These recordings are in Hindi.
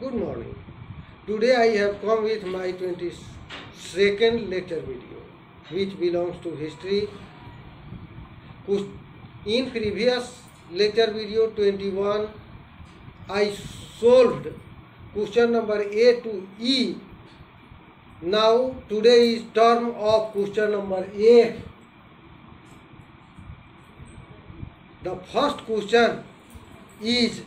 Good morning. Today I have come with my 22nd lecture video, which belongs to history. In previous lecture video 21, I solved question number A to E. Now today is term of question number A. The first question is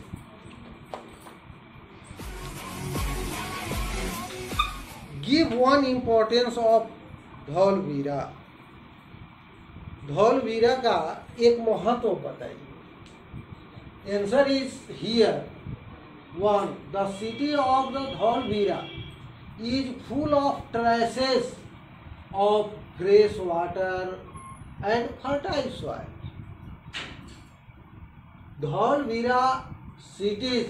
give one importance of धौलवीरा। धौलवीरा का एक महत्व बताइए। Answer is here. 1. The city of the Dholvira is full of traces of fresh water and fertile soil. Dholavira cities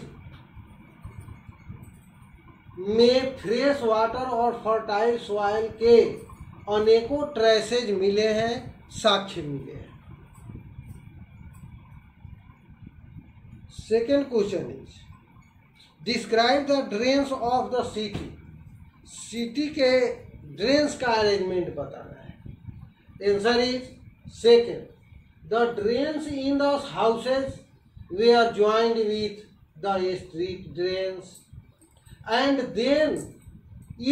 में फ्रेश वाटर और फर्टाइल सॉइल के अनेकों ट्रेसेज मिले हैं, साक्ष्य मिले हैं। Second question is describe the drains of the city. City के ड्रेन्स का अरेंजमेंट बताना है। Answer is second, the drains in the houses were joined with the street drains and then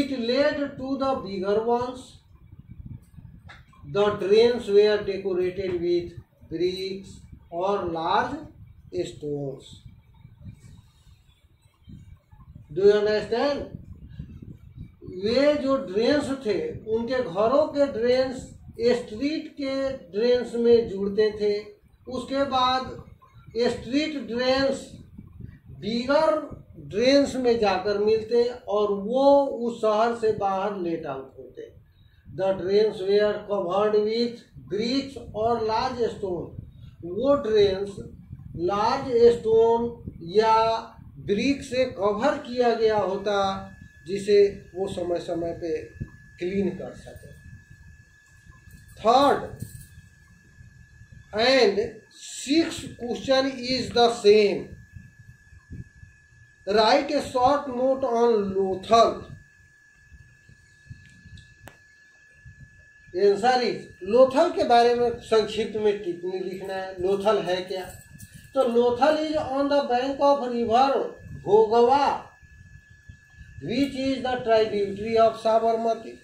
it led to the bigger ones. The drains were decorated with bricks or large stones. Do you understand? वे जो ड्रेन्स थे उनके घरों के ड्रेन्स स्ट्रीट के ड्रेन्स में जुड़ते थे। उसके बाद स्ट्रीट ड्रेन्स बिगर ड्रेन्स में जाकर मिलते और वो उस शहर से बाहर लेट आउट होते। The drains were covered with bricks और लार्ज स्टोन। वो ड्रेन्स लार्ज स्टोन या ब्रिक से कवर किया गया होता जिसे वो समय समय पे क्लीन कर सके। Third and sixth question is the same. Write a short note on Lothal. Answer is Lothal के बारे में संक्षिप्त में टिप्पणी लिखना है। लोथल है क्या? तो Lothal is on the bank of river Bhogava which is the tributary of Sabarmati.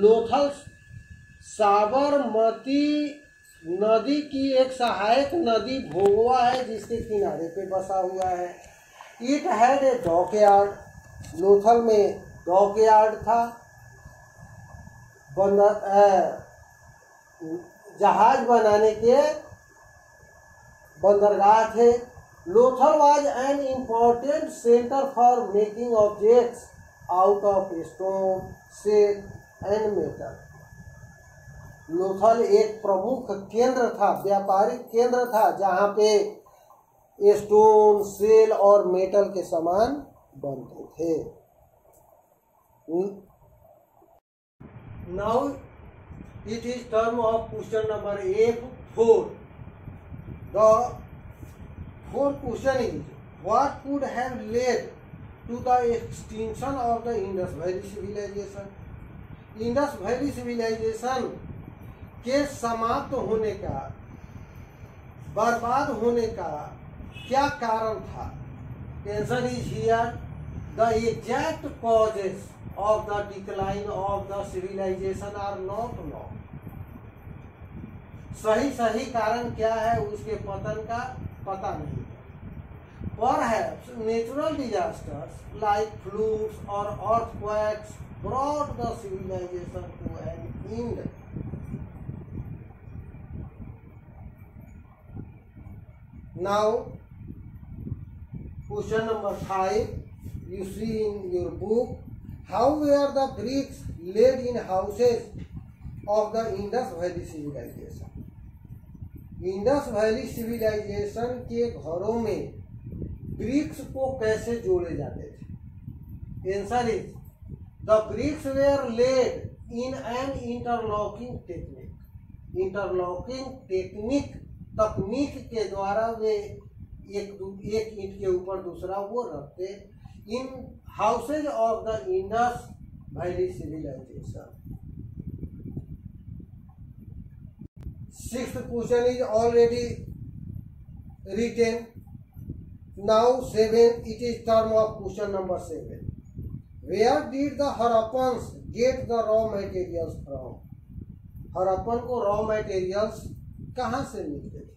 Lothal Sabarmati नदी की एक सहायक नदी भोगवा है जिसके किनारे पे बसा हुआ है। It had a dockyard. Lothal में डॉकयार्ड था, जहाज बनाने के बंदरगाह थे। Lothal was an important centre for making objects out of stone, shell and metal. Lothal एक प्रमुख केंद्र था, व्यापारिक केंद्र था, जहाँ पे स्टोन, सेल और मेटल के सामान बनते थे। Now it is term of question number A4. The fourth question is what could have led to the extinction of the Indus valley civilisation. Indus valley civilisation के समाप्त होने का, बर्बाद होने का क्या कारण था? Answer is here. The exact causes of the decline of the civilisation are not known. सही कारण क्या है उसके पतन का पता नहीं है। Perhaps natural disasters like floods और earthquakes brought the civilization to an end. Now, question number 5, you see in your book, how were the bricks laid in houses of the Indus Valley civilization? Indus Valley civilization के घरों में ब्रिक्स को कैसे जोड़े जाते थे? Answer is, the bricks were laid in an interlocking technique. Interlocking तकनीक के द्वारा वे एक ईंट के ऊपर दूसरा वो रखते in houses of the Indus valley civilisation. 6th question is already written. Now 7, it is term of question number 7. Where did the Harappans get the raw materials from? Harappan को रॉ मटेरियल्स कहाँ से मिलते थे?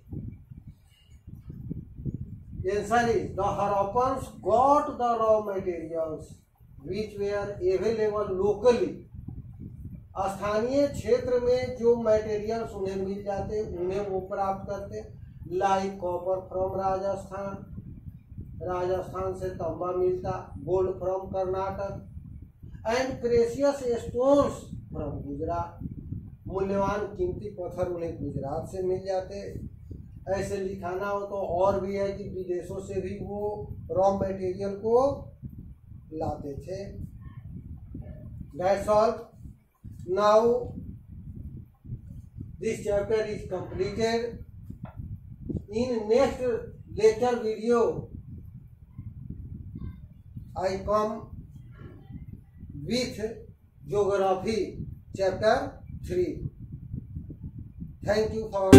Answer is the Harappans got the raw materials which were available locally. स्थानीय क्षेत्र में जो मटेरियल्स उन्हें मिल जाते उन्हें वो प्राप्त करते। Like copper from Rajasthan, Rajasthan से तांबा मिलता, gold from Karnataka and precious stones from Gujarat. मूल्यवान कीमती पत्थर उन्हें गुजरात से मिल जाते। ऐसे लिखाना हो तो और भी है कि विदेशों से भी वो रॉ मटेरियल को लाते थे। That's all. Now this chapter is completed. In next lecture video I come with geography chapter 3. Thank you for